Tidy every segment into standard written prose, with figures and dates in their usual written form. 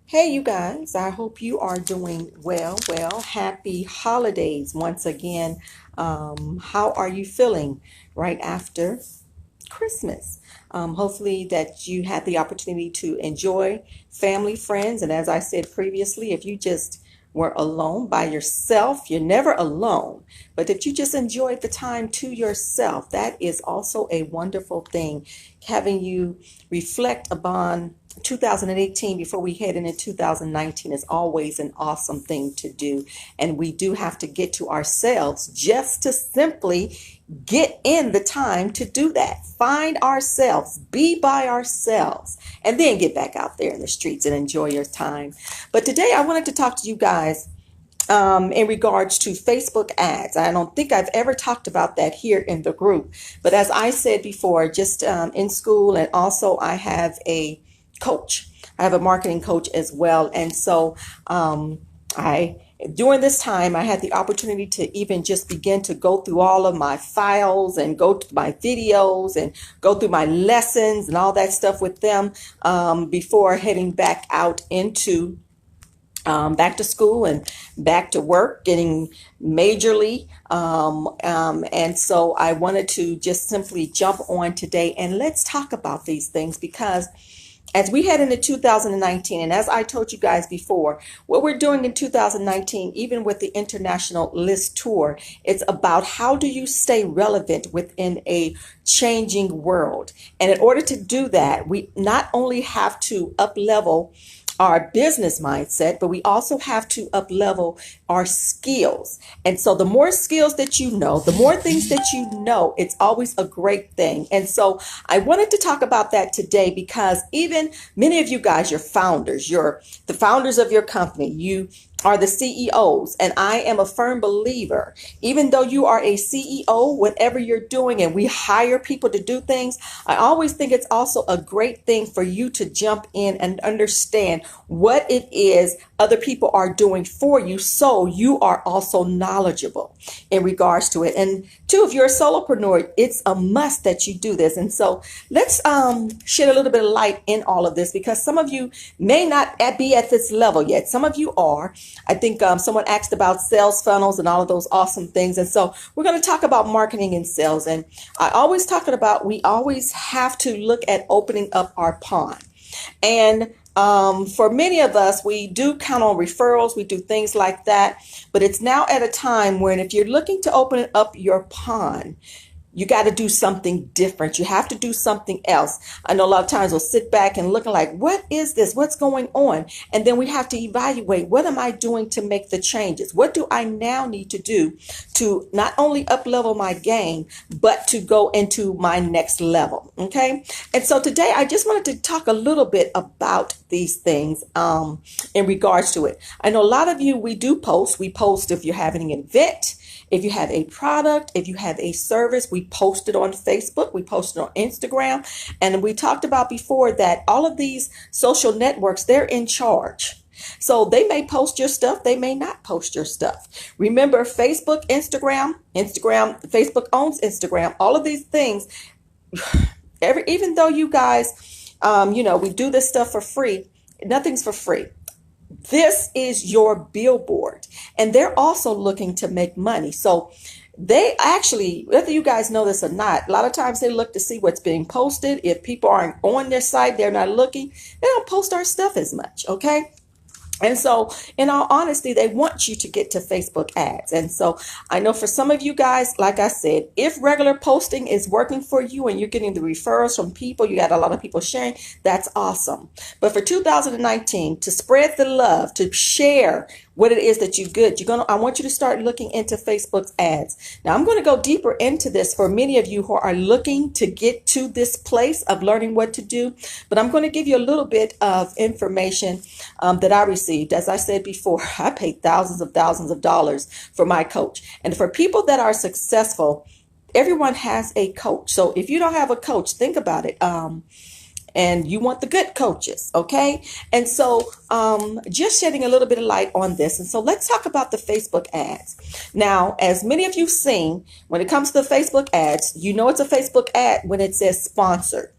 Hey, you guys, I hope you are doing well. Well, happy holidays once again. How are you feeling right after Christmas? Hopefully that you had the opportunity to enjoy family, friends, and as I said previously, if you just were alone by yourself, you're never alone, but if you just enjoyed the time to yourself, that is also a wonderful thing. Having you reflect upon 2018 before we head into 2019 is always an awesome thing to do. And we do have to get to ourselves just to simply get in the time to do that. Find ourselves, be by ourselves, and then get back out there in the streets and enjoy your time. But today I wanted to talk to you guys in regards to Facebook ads. I don't think I've ever talked about that here in the group. But as I said before, just in school, and also I have a coach. I have a marketing coach as well. And so during this time, I had the opportunity to even just begin to go through all of my files and go to my videos and go through my lessons and all that stuff with them before heading back out into back to school and back to work, getting majorly. And so I wanted to just simply jump on today and let's talk about these things, because as we head into 2019, and as I told you guys before, what we're doing in 2019, even with the International List Tour, it's about how do you stay relevant within a changing world. And in order to do that, we not only have to up-level our business mindset, but we also have to up level our skills. And so the more skills that you know, the more things that you know, it's always a great thing. And so I wanted to talk about that today, because even many of you guys, you're founders, you're the founders of your company, you are the CEOs. And I am a firm believer, even though you are a CEO, whatever you're doing, and we hire people to do things, I always think it's also a great thing for you to jump in and understand what it is other people are doing for you, so you are also knowledgeable in regards to it. And two, if you're a solopreneur, it's a must that you do this. And so let's shed a little bit of light in all of this, because some of you may not be at this level yet. Some of you are. I think someone asked about sales funnels and all of those awesome things. And so we're going to talk about marketing and sales. And I always talking about, we always have to look at opening up our pond. And for many of us, we do count on referrals. We do things like that. But it's now at a time when if you're looking to open up your pond, you got to do something different. You have to do something else. I know a lot of times we'll sit back and look like, what is this? What's going on? And then we have to evaluate, what am I doing to make the changes? What do I now need to do to not only up level my game, but to go into my next level? Okay. And so today I just wanted to talk a little bit about these things in regards to it. I know a lot of you, we do post. We post if you're having an event, if you have a product, if you have a service. We post it on Facebook, we post it on Instagram. And we talked about before that all of these social networks, they're in charge. So they may post your stuff, they may not post your stuff. Remember, Facebook, Instagram, Facebook owns Instagram, all of these things. Even though you guys, we do this stuff for free, nothing's for free. This is your billboard, and they're also looking to make money. So they actually, whether you guys know this or not, a lot of times they look to see what's being posted. If people aren't on their site, they're not looking, they don't post our stuff as much. Okay. And so in all honesty, they want you to get to Facebook ads. And so I know for some of you guys, like I said, if regular posting is working for you and you're getting the referrals from people, you got a lot of people sharing, that's awesome. But for 2019, to spread the love, to share what it is that you good, I want you to start looking into Facebook's ads. Now I'm going to go deeper into this for many of you who are looking to get to this place of learning what to do, but I'm going to give you a little bit of information that I received. As I said before, I paid thousands of dollars for my coach. And for people that are successful, everyone has a coach. So if you don't have a coach, think about it. And you want the good coaches, okay? And so just shedding a little bit of light on this. And so let's talk about the Facebook ads. Now, as many of you've seen, when it comes to the Facebook ads, you know it's a Facebook ad when it says sponsored.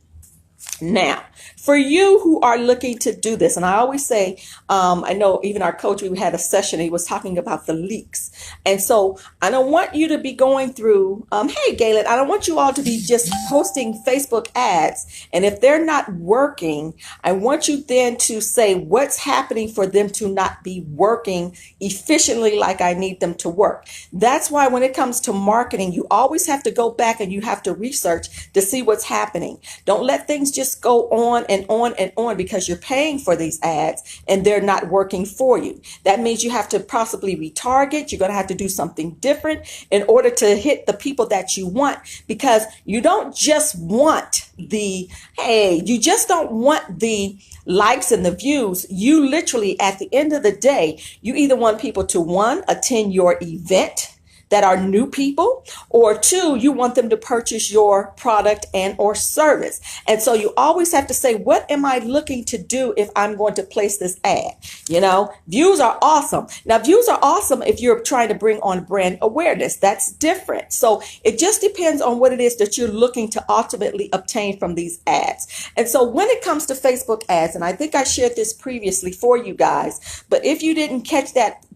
Now, for you who are looking to do this, and I always say, I know even our coach, we had a session, he was talking about the leaks. And so I don't want you to be going through, hey, Galen, I don't want you all to be just posting Facebook ads. And if they're not working, I want you then to say what's happening for them to not be working efficiently like I need them to work. That's why when it comes to marketing, you always have to go back and you have to research to see what's happening. Don't let things just go on and on and on because you're paying for these ads and they're not working for you. That means you have to possibly retarget. You're going to have to do something different in order to hit the people that you want, because you don't just want you just don't want the likes and the views. You literally, at the end of the day, you either want people to, one, attend your event that are new people, or two, you want them to purchase your product and or service. And so you always have to say, what am I looking to do if I'm going to place this ad? You know, views are awesome. Now, views are awesome if you're trying to bring on brand awareness. That's different. So it just depends on what it is that you're looking to ultimately obtain from these ads. And so when it comes to Facebook ads, and I think I shared this previously for you guys, but if you didn't catch that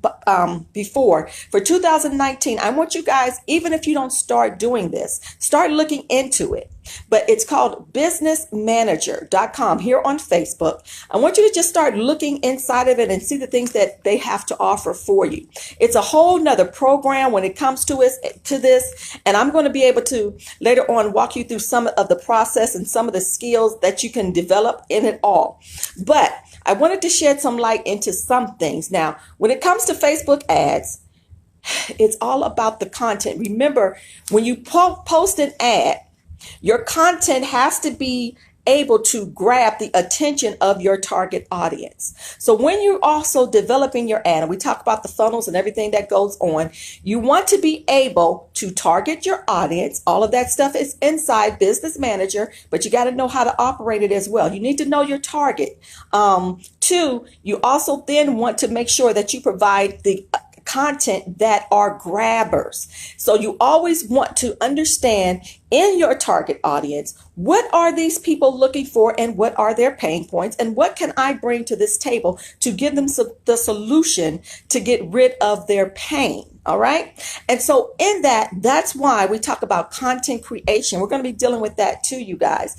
before, for 2019, I want you guys, even if you don't start doing this, start looking into it. But it's called businessmanager.com here on Facebook. I want you to just start looking inside of it and see the things that they have to offer for you. It's a whole nother program when it comes to this. And I'm going to be able to later on walk you through some of the process and some of the skills that you can develop in it all. But I wanted to shed some light into some things. Now, when it comes to Facebook ads, it's all about the content. Remember, when you post an ad, your content has to be able to grab the attention of your target audience. So when you're also developing your ad, and we talk about the funnels and everything that goes on, you want to be able to target your audience. All of that stuff is inside Business Manager, but you got to know how to operate it as well. You need to know your target. Two, you also then want to make sure that you provide the content that are grabbers. So you always want to understand in your target audience, what are these people looking for and what are their pain points and what can I bring to this table to give them the solution to get rid of their pain. All right. And so in that's why we talk about content creation. We're going to be dealing with that too, you guys,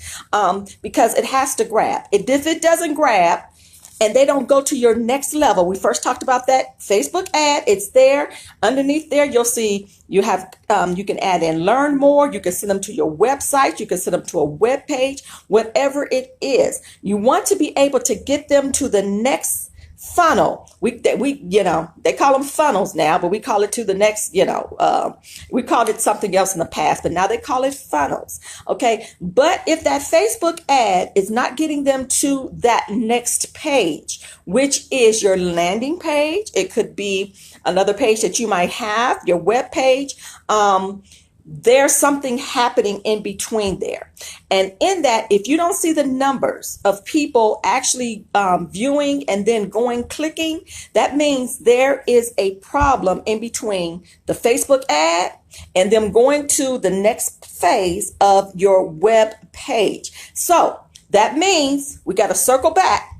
because it has to grab. If it doesn't grab, and they don't go to your next level. We first talked about that Facebook ad. It's there. Underneath there, you'll see you have, you can add in learn more. You can send them to your website. You can send them to a web page, whatever it is. You want to be able to get them to the next funnel. We they call them funnels now, but we call it to the next, we called it something else in the past, but now they call it funnels. Okay. But if that Facebook ad is not getting them to that next page, which is your landing page, it could be another page that you might have, your web page, there's something happening in between there. And in that, if you don't see the numbers of people actually viewing and then clicking, that means there is a problem in between the Facebook ad and them going to the next phase of your web page. So that means we got to circle back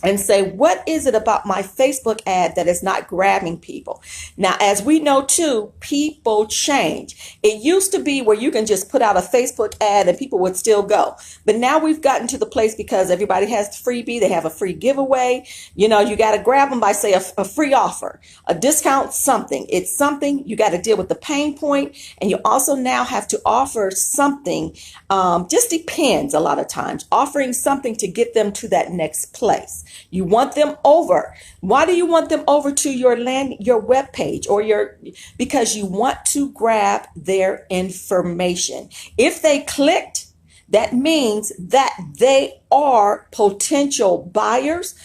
and say, what is it about my Facebook ad that is not grabbing people? Now, as we know too, people change. It used to be where you can just put out a Facebook ad and people would still go. But now we've gotten to the place because everybody has the freebie. They have a free giveaway. You got to grab them by, say, a free offer, a discount, something. It's something you got to deal with the pain point. And you also now have to offer something. Just depends a lot of times, offering something to get them to that next place. You want them over. Why do you want them over to your web page because you want to grab their information. If they clicked, that means that they are potential buyers,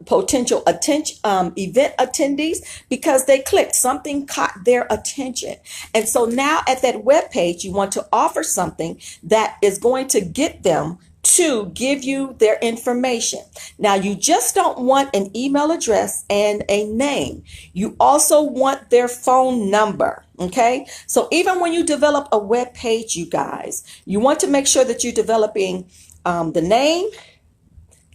potential event attendees, because they clicked, something caught their attention. And so now at that web page, you want to offer something that is going to get them to give you their information. Now, you just don't want an email address and a name. You also want their phone number. Okay. So even when you develop a web page, you guys, you want to make sure that you're developing the name,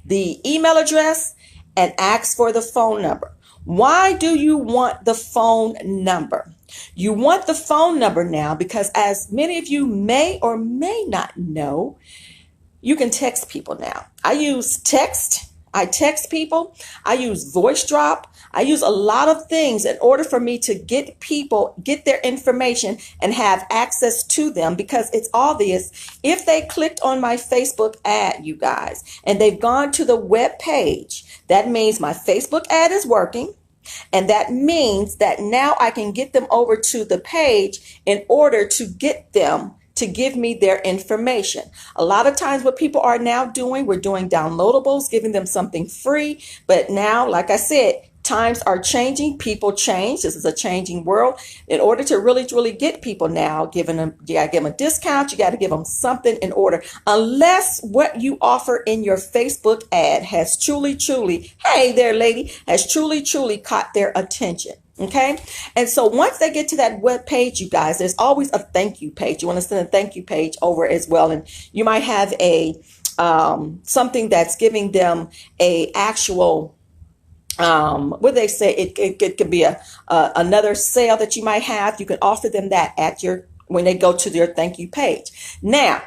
the email address, and ask for the phone number. Why do you want the phone number? You want the phone number now because, as many of you may or may not know, you can text people now. I use text. I text people. I use voice drop. I use a lot of things in order for me to get their information and have access to them, because it's obvious if they clicked on my Facebook ad, you guys, and they've gone to the web page, that means my Facebook ad is working. And that means that now I can get them over to the page in order to get them to give me their information. A lot of times what people are now doing, we're doing downloadables, giving them something free. But now, like I said, times are changing. People change. This is a changing world. In order to really get people now, you got to give them a discount. You got to give them something in order. Unless what you offer in your Facebook ad has truly, hey there, lady, has truly caught their attention. Okay. And so once they get to that web page, you guys, there's always a thank you page. You want to send a thank you page over as well. And you might have a something that's giving them a actual what they say, it could be another sale that you might have. You can offer them that when they go to their thank you page. Now,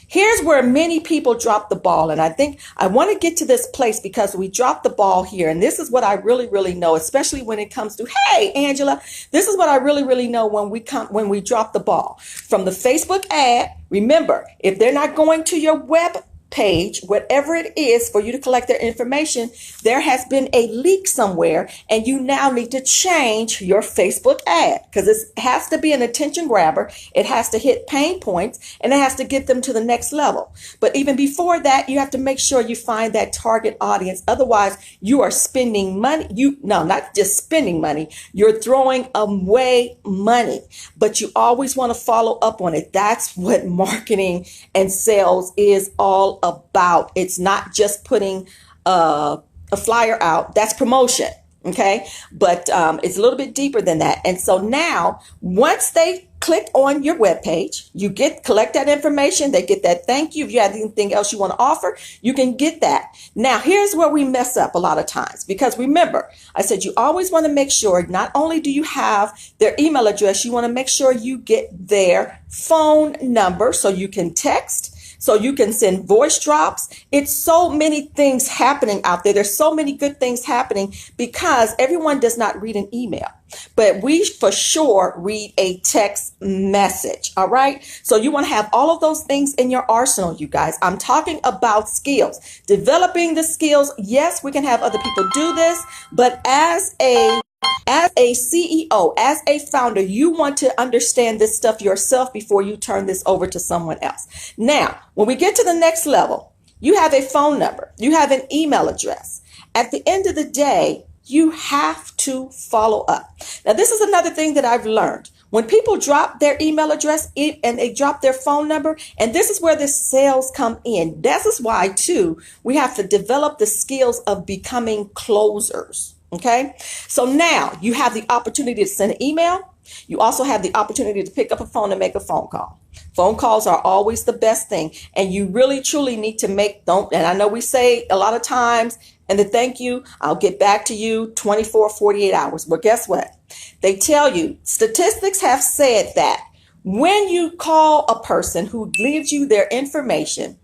here's where many people drop the ball. And I think I want to get to this place because we dropped the ball here. And this is what I really know, especially when it comes to, hey, Angela, this is what I really know when we drop the ball from the Facebook ad. Remember, if they're not going to your web page, whatever it is for you to collect their information, there has been a leak somewhere, and you now need to change your Facebook ad because it has to be an attention grabber. It has to hit pain points, and it has to get them to the next level. But even before that, you have to make sure you find that target audience. Otherwise, you are spending money. Not just spending money. You're throwing away money, but you always want to follow up on it. That's what marketing and sales is all about. It's not just putting a flyer out. That's promotion. Okay. But it's a little bit deeper than that. And so now once they click on your webpage, you collect that information. They get that thank you. If you have anything else you want to offer, you can get that. Now, here's where we mess up a lot of times, because remember, I said you always want to make sure not only do you have their email address, you want to make sure you get their phone number so you can text, so you can send voice drops. It's so many things happening out there. There's so many good things happening because everyone does not read an email, but we for sure read a text message. All right. So you want to have all of those things in your arsenal, you guys. I'm talking about skills, developing the skills. Yes, we can have other people do this, but as a CEO, as a founder, you want to understand this stuff yourself before you turn this over to someone else. Now, when we get to the next level, you have a phone number, you have an email address. At the end of the day, you have to follow up. Now, this is another thing that I've learned. When people drop their email address and they drop their phone number, and this is where the sales come in. This is why, too, we have to develop the skills of becoming closers. Okay, so now you have the opportunity to send an email. You also have the opportunity to pick up a phone and make a phone call. Phone calls are always the best thing. And you really, truly need to and I know we say a lot of times, and the thank you, I'll get back to you 24, 48 hours. But guess what? They tell you, statistics have said that when you call a person who leaves you their information,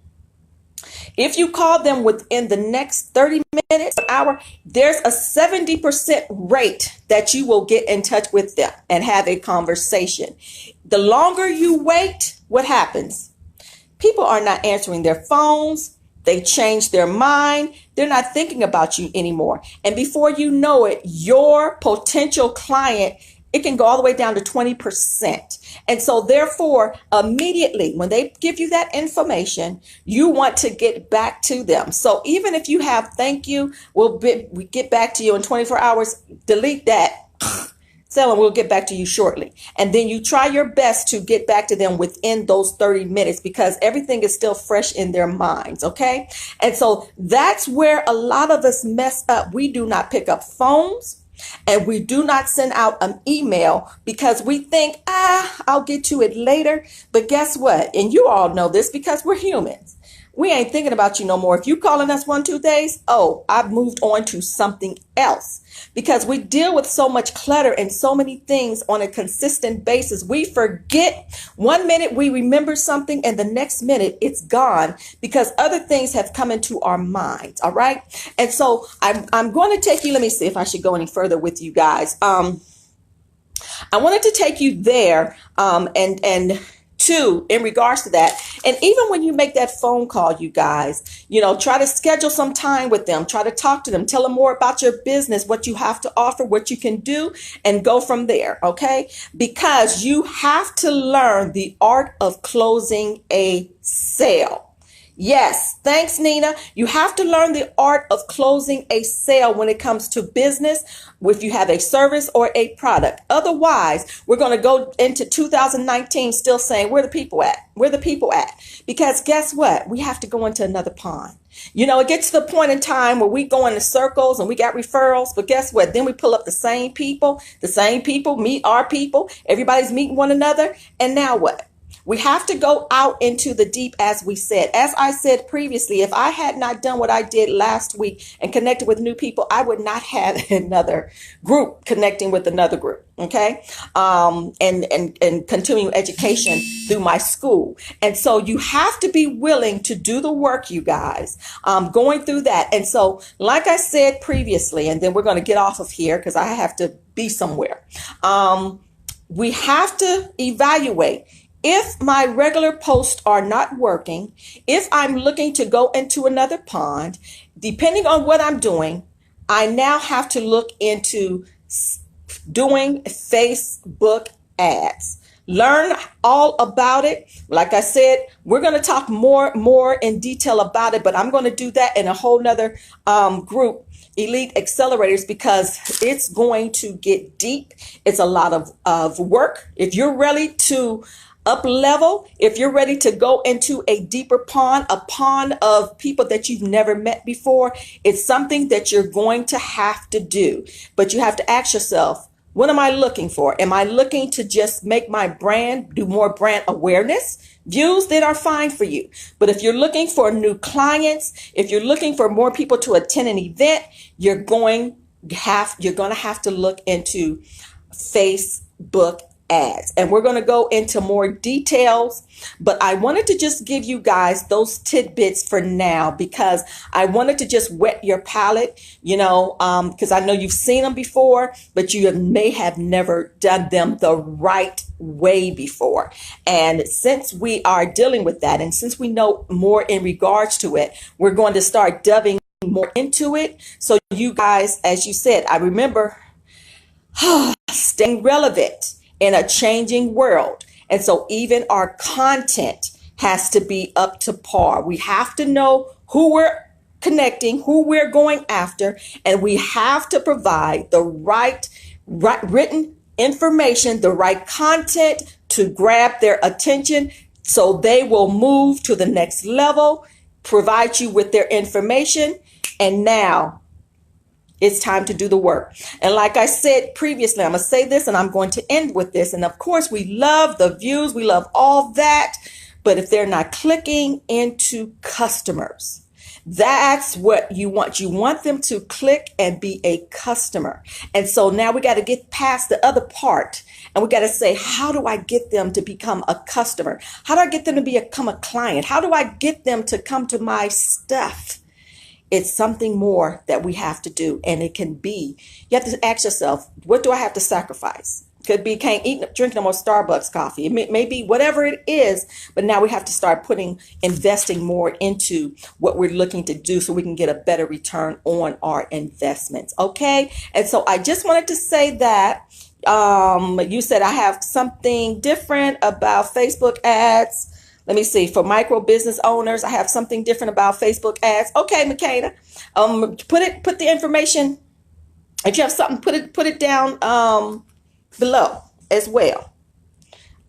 if you call them within the next 30 minutes, an hour, there's a 70% rate that you will get in touch with them and have a conversation. The longer you wait, what happens? People are not answering their phones. They change their mind. They're not thinking about you anymore. And before you know it, your potential client, it can go all the way down to 20%. And so therefore, immediately when they give you that information, you want to get back to them. So even if you have thank you, we get back to you in 24 hours, delete that. Tell them we'll get back to you shortly. And then you try your best to get back to them within those 30 minutes because everything is still fresh in their minds. Okay. And so that's where a lot of us mess up. We do not pick up phones. And we do not send out an email because we think, I'll get to it later. But guess what? And you all know this because we're humans. We ain't thinking about you no more. If you calling us 1, 2 days, oh, I've moved on to something else. Because we deal with so much clutter and so many things on a consistent basis. We forget. One minute we remember something and the next minute it's gone because other things have come into our minds. All right. And so I'm going to take you. Let me see if I should go any further with you guys. I wanted to take you there and two, in regards to that. And even when you make that phone call, you guys, try to schedule some time with them, try to talk to them, tell them more about your business, what you have to offer, what you can do, and go from there. Okay. Because you have to learn the art of closing a sale. Yes. Thanks, Nina. You have to learn the art of closing a sale when it comes to business, if you have a service or a product. Otherwise, we're going to go into 2019 still saying, where the people at? Where the people at? Because guess what? We have to go into another pond. It gets to the point in time where we go into circles and we got referrals. But guess what? Then we pull up the same people meet our people. Everybody's meeting one another. And now what? We have to go out into the deep, as we said. As I said previously, if I had not done what I did last week and connected with new people, I would not have another group connecting with another group. Okay. And continuing education through my school. And so you have to be willing to do the work, you guys, going through that. And so, like I said previously, and then we're going to get off of here because I have to be somewhere. We have to evaluate. If my regular posts are not working, if I'm looking to go into another pond, depending on what I'm doing, I now have to look into doing Facebook ads. Learn all about it. Like I said, we're going to talk more in detail about it, but I'm going to do that in a whole nother group, Elite Accelerators, because it's going to get deep. It's a lot of work. If you're ready to up level, if you're ready to go into a deeper pond, a pond of people that you've never met before, it's something that you're going to have to do. But you have to ask yourself, what am I looking for? Am I looking to just make my brand, do more brand awareness? Views that are fine for you. But if you're looking for new clients, if you're looking for more people to attend an event, you're going to have to look into Facebook ads. And we're going to go into more details, but I wanted to just give you guys those tidbits for now because I wanted to just whet your palate, because I know you've seen them before, but you may have never done them the right way before. And since we are dealing with that, and since we know more in regards to it, we're going to start delving more into it. So you guys, as you said, I remember staying relevant in a changing world. And so even our content has to be up to par. We have to know who we're connecting, who we're going after, and we have to provide the right written information, the right content to grab their attention so they will move to the next level, provide you with their information, and now it's time to do the work. And like I said previously, I'm going to say this and I'm going to end with this. And of course, we love the views. We love all that. But if they're not clicking into customers, that's what you want. You want them to click and be a customer. And so now we got to get past the other part. And we got to say, how do I get them to become a customer? How do I get them to become a client? How do I get them to come to my stuff? It's something more that we have to do. And it can be, you have to ask yourself, what do I have to sacrifice? Could be, can't eat, drink no more Starbucks coffee. It may be whatever it is, but now we have to start investing more into what we're looking to do so we can get a better return on our investments. Okay. And so I just wanted to say that, you said I have something different about Facebook ads. Let me see. For micro business owners, I have something different about Facebook ads. Okay, Makeda. Put the information. If you have something, put it down below as well,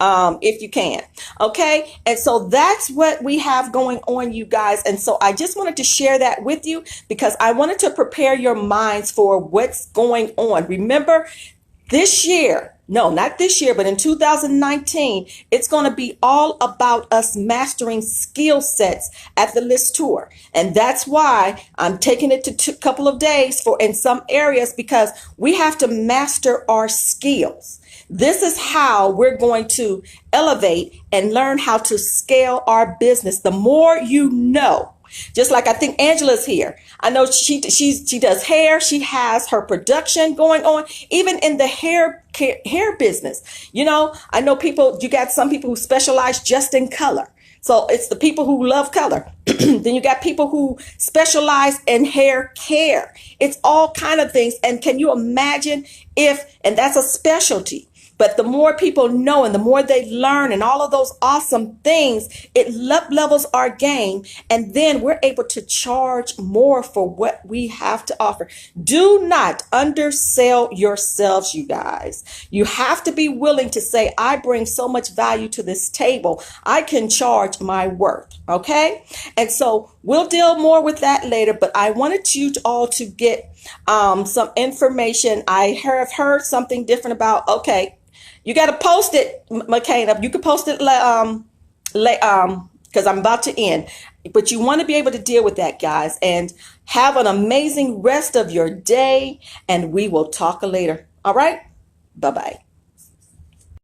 if you can. Okay. And so that's what we have going on, you guys. And so I just wanted to share that with you because I wanted to prepare your minds for what's going on. Remember, This year, no, not this year, but in 2019, it's going to be all about us mastering skill sets at the List Tour. And that's why I'm taking it to a couple of days for in some areas, because we have to master our skills. This is how we're going to elevate and learn how to scale our business. The more you know, just like I think Angela's here. I know she does hair. She has her production going on, even in the hair business. You know, I know you got some people who specialize just in color. So it's the people who love color. Then you got people who specialize in hair care. It's all kind of things. And can you imagine and that's a specialty. But the more people know and the more they learn and all of those awesome things, it levels our game. And then we're able to charge more for what we have to offer. Do not undersell yourselves, you guys. You have to be willing to say, I bring so much value to this table. I can charge my worth. Okay. And so we'll deal more with that later. But I wanted you all to get some information. I have heard something different about, okay, you got to post it, McCain. You can post it because I'm about to end. But you want to be able to deal with that, guys. And have an amazing rest of your day. And we will talk later. All right? Bye-bye.